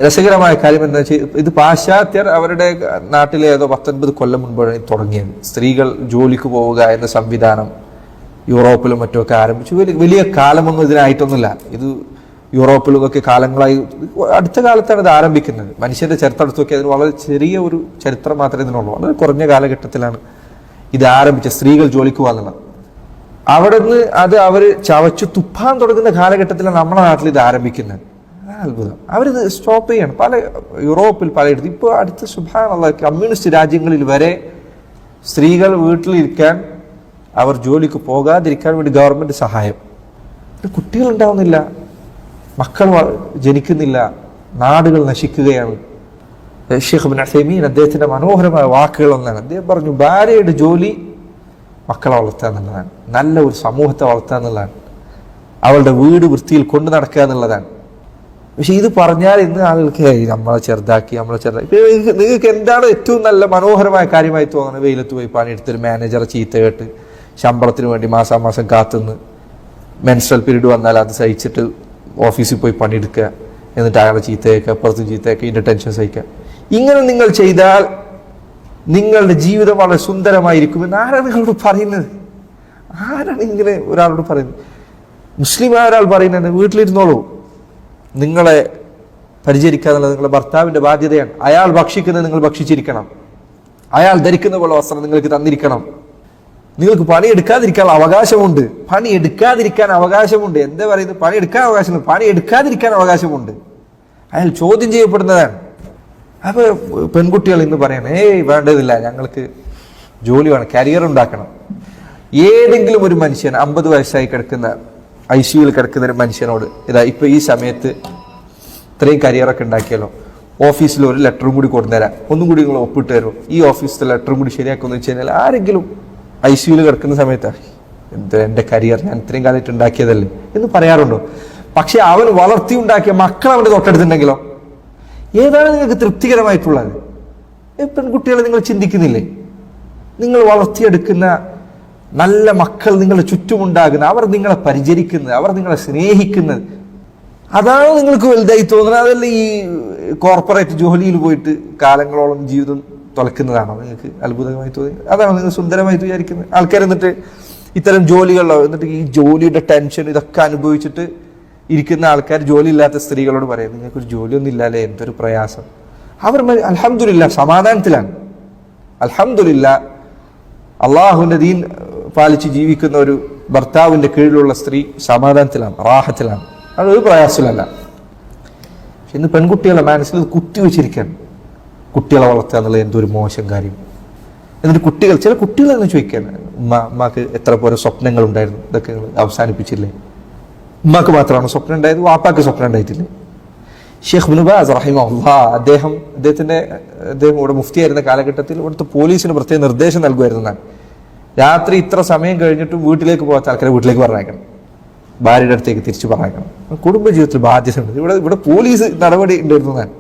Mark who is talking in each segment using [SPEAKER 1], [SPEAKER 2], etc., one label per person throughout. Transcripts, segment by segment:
[SPEAKER 1] രസകരമായ കാര്യം എന്താ വെച്ചാൽ, ഇത് പാശ്ചാത്യർ അവരുടെ നാട്ടിലെ ഏതോ 19 കൊല്ലം മുൻപാണ് തുടങ്ങിയത്. സ്ത്രീകൾ ജോലിക്ക് പോവുക എന്ന സംവിധാനം യൂറോപ്പിലും മറ്റുമൊക്കെ ആരംഭിച്ചു. വലിയ കാലമൊന്നും ഇതിനായിട്ടൊന്നുമില്ല. ഇത് യൂറോപ്പിലും ഒക്കെ കാലങ്ങളായി, അടുത്ത കാലത്താണ് ഇത് ആരംഭിക്കുന്നത്. മനുഷ്യന്റെ ചരിത്രം എടുത്ത് നോക്കി അതിന് വളരെ ചെറിയ ഒരു ചരിത്രം മാത്രമേ ഇതിനുള്ളൂ. വളരെ കുറഞ്ഞ കാലഘട്ടത്തിലാണ് ഇത് ആരംഭിച്ചത്, സ്ത്രീകൾ ജോലിക്ക് പോകാന്നുള്ളത്. അവിടെ നിന്ന് അത് അവർ ചവച്ചു തുപ്പാൻ തുടങ്ങുന്ന കാലഘട്ടത്തിലാണ് നമ്മുടെ നാട്ടിൽ ഇത് ആരംഭിക്കുന്നത്. അത്ഭുതം. അവരിത് സ്റ്റോപ്പ് ചെയ്യണം. പല യൂറോപ്പിൽ പലയിടത്തും ഇപ്പോൾ അടുത്ത സുബ്ഹാനല്ലാഹ് കമ്മ്യൂണിസ്റ്റ് രാജ്യങ്ങളിൽ വരെ സ്ത്രീകൾ വീട്ടിലിരിക്കാൻ, അവർ ജോലിക്ക് പോകാതിരിക്കാൻ വേണ്ടി ഗവൺമെന്റ് സഹായം. കുട്ടികൾ ഉണ്ടാവുന്നില്ല, മക്കൾ ജനിക്കുന്നില്ല, നാടുകൾ നശിക്കുകയാണ്. ഷെയ്ഖ് ഇബ്നു ഉസൈമീൻ അദ്ദേഹത്തിന്റെ മനോഹരമായ വാക്കുകളൊന്നാണ്. അദ്ദേഹം പറഞ്ഞു, ഭാര്യയുടെ ജോലി മക്കളെ വളർത്തുക എന്നുള്ളതാണ്, നല്ല ഒരു സമൂഹത്തെ വളർത്തുക എന്നുള്ളതാണ്, അവളുടെ വീട് വൃത്തിയിൽ കൊണ്ടു നടക്കുക എന്നുള്ളതാണ്. പക്ഷെ ഇത് പറഞ്ഞാൽ ഇന്ന് ആളുകൾക്ക് നമ്മളെ ചെറുതാക്കി. നിങ്ങൾക്ക് എന്താണ് ഏറ്റവും നല്ല മനോഹരമായ കാര്യമായി തോന്നുന്നത്? വെയിലത്ത് പോയി പണിയെടുത്തൊരു മാനേജറെ ചീത്ത കേട്ട് ശമ്പളത്തിന് വേണ്ടി മാസാമാസം കാത്തുനിന്ന് മെൻസ്ട്രൽ പീരീഡ് വന്നാൽ അത് സഹിച്ചിട്ട് ഓഫീസിൽ പോയി പണിയെടുക്കുക, എന്നിട്ട് അയാളെ ചീത്തയേക്കുക, അപ്പുറത്തും ചീത്തയേക്കുക, ഇതിൻ്റെ ടെൻഷൻ സഹിക്കുക. ഇങ്ങനെ നിങ്ങൾ ചെയ്താൽ നിങ്ങളുടെ ജീവിതം വളരെ സുന്ദരമായിരിക്കുമെന്ന് ആരാണ് നിങ്ങളോട് പറയുന്നത്? ആരാണ് ഇങ്ങനെ ഒരാളോട് പറയുന്നത്? മുസ്ലിമായ ഒരാൾ പറയുന്നത്, വീട്ടിലിരുന്നോളൂ, നിങ്ങളെ പരിചരിക്കുക എന്നുള്ളത് നിങ്ങളുടെ ഭർത്താവിന്റെ ബാധ്യതയാണ്. അയാൾ ഭക്ഷിക്കുന്നത് നിങ്ങൾ ഭക്ഷിച്ചിരിക്കണം, അയാൾ ധരിക്കുന്ന പോലെ വസ്ത്രം നിങ്ങൾക്ക് തന്നിരിക്കണം. നിങ്ങൾക്ക് പണിയെടുക്കാതിരിക്കാൻ അവകാശമുണ്ട്. പണിയെടുക്കാതിരിക്കാൻ അവകാശമുണ്ട്. എന്താ പറയുന്നത്? പണിയെടുക്കാൻ അവകാശമുണ്ട്, പണിയെടുക്കാതിരിക്കാൻ അവകാശമുണ്ട്. അയാൾ ചോദ്യം ചെയ്യപ്പെടുന്നതാണ്. അപ്പൊ പെൺകുട്ടികൾ ഇന്ന് പറയണം, വേണ്ടതില്ല, ഞങ്ങൾക്ക് ജോലി വേണം, കരിയർ ഉണ്ടാക്കണം. ഏതെങ്കിലും ഒരു മനുഷ്യൻ 50 വയസ്സായി കിടക്കുന്ന ICUവിൽ കിടക്കുന്ന ഒരു മനുഷ്യനോട്, ഇതാ ഇപ്പൊ ഈ സമയത്ത് ഇത്രയും കരിയറൊക്കെ ഉണ്ടാക്കിയല്ലോ, ഓഫീസിൽ ഒരു ലെറ്ററും കൂടി കൊണ്ടുതരാം, ഒന്നും കൂടി നിങ്ങൾ ഒപ്പിട്ട് തരുമോ, ഈ ഓഫീസിലെ ലെറ്ററും കൂടി ശരിയാക്കുമെന്ന് വെച്ച് കഴിഞ്ഞാൽ ആരെങ്കിലും ICUവിൽ കിടക്കുന്ന സമയത്ത് എന്ത് എൻ്റെ കരിയർ ഞാൻ ഇത്രയും കാലമായിട്ട് ഉണ്ടാക്കിയതല്ലേ എന്ന് പറയാറുണ്ടോ? പക്ഷെ അവൻ വളർത്തി ഉണ്ടാക്കിയ മക്കൾ അവൻ്റെ തൊട്ടടുത്തുണ്ടെങ്കിലോ ഏതാണ് നിങ്ങൾക്ക് തൃപ്തികരമായിട്ടുള്ളത്? പെൺകുട്ടികളെ നിങ്ങൾ ചിന്തിക്കുന്നില്ലേ? നിങ്ങൾ വളർത്തിയെടുക്കുന്ന നല്ല മക്കൾ നിങ്ങളുടെ ചുറ്റുമുണ്ടാകുന്ന, അവർ നിങ്ങളെ പരിചരിക്കുന്നത്, അവർ നിങ്ങളെ സ്നേഹിക്കുന്നത്, അതാണ് നിങ്ങൾക്ക് വലുതായി തോന്നുന്നത്. അതല്ല ഈ കോർപ്പറേറ്റ് ജോലിയിൽ പോയിട്ട് കാലങ്ങളോളം ജീവിതം തുലക്കുന്നതാണോ നിങ്ങൾക്ക് അത്ഭുതമായി തോന്നി? അതാണോ നിങ്ങൾ സുന്ദരമായിട്ട് വിചാരിക്കുന്നത്? ആൾക്കാർ എന്നിട്ട് ഇത്തരം ജോലികളിലോ എന്നിട്ട് ഈ ജോലിയുടെ ടെൻഷൻ ഇതൊക്കെ അനുഭവിച്ചിട്ട് ഇരിക്കുന്ന ആൾക്കാർ ജോലി ഇല്ലാത്ത സ്ത്രീകളോട് പറയും, നിങ്ങൾക്കൊരു ജോലിയൊന്നും ഇല്ലാല്ലേ, എന്തൊരു പ്രയാസം. അവർ അൽഹംദുലില്ലാ സമാധാനത്തിലാണ്. അൽഹംദുലില്ലാ അള്ളാഹുവിന്റെ ദീൻ പാലിച്ച് ജീവിക്കുന്ന ഒരു ഭർത്താവിന്റെ കീഴിലുള്ള സ്ത്രീ സമാധാനത്തിലാണ്, റാഹത്തിലാണ്, അതൊരു പ്രയാസമില്ല. പക്ഷെ ഇന്ന് പെൺകുട്ടികളെ മനസ്സിൽ കുത്തി വെച്ചിരിക്കാൻ, കുട്ടികളെ വളർത്തുക എന്നുള്ളത് എന്തൊരു മോശം കാര്യം. എന്നിട്ട് ചില കുട്ടികൾ തന്നെ ചോദിക്കാൻ, ഉമ്മാക്ക് എത്ര പോലെ സ്വപ്നങ്ങൾ ഉണ്ടായിരുന്നു, ഇതൊക്കെ അവസാനിപ്പിച്ചില്ലേ? ഉമ്മാക്ക് മാത്രമാണ് സ്വപ്നം ഉണ്ടായത്, വാപ്പാക്ക് സ്വപ്നം ഉണ്ടായിട്ടില്ലേ? ഷെയ്ഖ് ഇബ്നു ബാസ് റഹിമഹുല്ലാഹ് അദ്ദേഹം ഇവിടെ മുഫ്തിയായിരുന്ന കാലഘട്ടത്തിൽ ഇവിടുത്തെ പോലീസിന് പ്രത്യേക നിർദ്ദേശം നൽകുമായിരുന്നതാണ്. രാത്രി ഇത്ര സമയം കഴിഞ്ഞിട്ടും വീട്ടിലേക്ക് പോകാത്ത ആൾക്കാരെ വീട്ടിലേക്ക് പറഞ്ഞേക്കണം, ഭാര്യയുടെ അടുത്തേക്ക് തിരിച്ചു പറഞ്ഞേക്കണം. കുടുംബജീവിതത്തിൽ ബാധ്യത ഉണ്ട്. ഇവിടെ പോലീസ് നടപടി ഉണ്ടായിരുന്നതാണ്.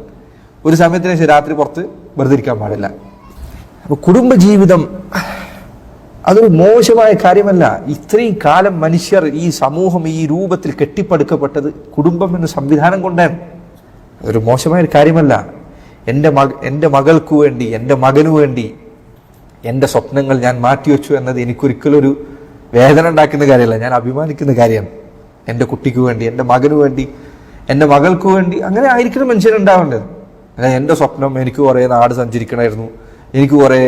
[SPEAKER 1] ഒരു സമയത്തിന് ശേഷം രാത്രി പുറത്ത് വെറുതെ ഇരിക്കാൻ പാടില്ല. അപ്പൊ കുടുംബജീവിതം അതൊരു മോശമായ കാര്യമല്ല. ഇത്രയും കാലം മനുഷ്യർ, ഈ സമൂഹം ഈ രൂപത്തിൽ കെട്ടിപ്പടുക്കപ്പെട്ടത് കുടുംബം എന്ന സംവിധാനം കൊണ്ടാണ്. അതൊരു മോശമായ ഒരു കാര്യമല്ല. എൻ്റെ മകൾക്ക് വേണ്ടി, എൻ്റെ മകനു വേണ്ടി എൻ്റെ സ്വപ്നങ്ങൾ ഞാൻ മാറ്റിവെച്ചു എന്നത് എനിക്കൊരിക്കലും ഒരു വേദന ഉണ്ടാക്കുന്ന കാര്യമല്ല, ഞാൻ അഭിമാനിക്കുന്ന കാര്യമാണ്. എൻ്റെ കുട്ടിക്ക് വേണ്ടി, എൻ്റെ മകനു വേണ്ടി, എൻ്റെ മകൾക്ക് വേണ്ടി അങ്ങനെ ആയിരിക്കണം മനുഷ്യനുണ്ടാവേണ്ടത്. എൻ്റെ സ്വപ്നം എനിക്ക് കുറേ നാട് സഞ്ചരിക്കണമായിരുന്നു, എനിക്ക് കുറേ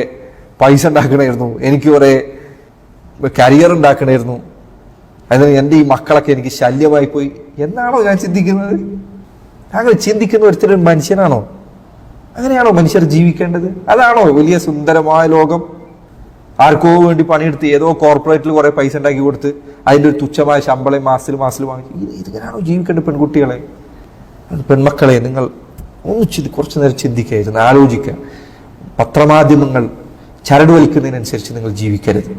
[SPEAKER 1] പൈസ ഉണ്ടാക്കണമായിരുന്നു, എനിക്ക് കുറേ കരിയർ ഉണ്ടാക്കണമായിരുന്നു, അതിന് എൻ്റെ ഈ മക്കളൊക്കെ എനിക്ക് ശല്യമായി പോയി എന്നാണോ ഞാൻ ചിന്തിക്കുന്നത്? അങ്ങനെ ചിന്തിക്കുന്ന ഒരുത്തരം മനുഷ്യനാണോ? അങ്ങനെയാണോ മനുഷ്യർ ജീവിക്കേണ്ടത്? അതാണോ വലിയ സുന്ദരമായ ലോകം? ആർക്കോ വേണ്ടി പണിയെടുത്ത് ഏതോ കോർപ്പറേറ്റിൽ കുറെ പൈസ ഉണ്ടാക്കി കൊടുത്ത് അതിൻ്റെ ഒരു തുച്ഛമായ ശമ്പളം മാസത്തിൽ വാങ്ങി ഇതിങ്ങനെയാണോ ജീവിക്കേണ്ടത്? പെൺകുട്ടികളെ, പെൺമക്കളെ, നിങ്ങൾ ഒന്ന് കുറച്ചു നേരം ചിന്തിക്കായിരുന്നു, ആലോചിക്കുക. പത്രമാധ്യമങ്ങൾ ചരട് വലിക്കുന്നതിനനുസരിച്ച് നിങ്ങൾ ജീവിക്കരുത്.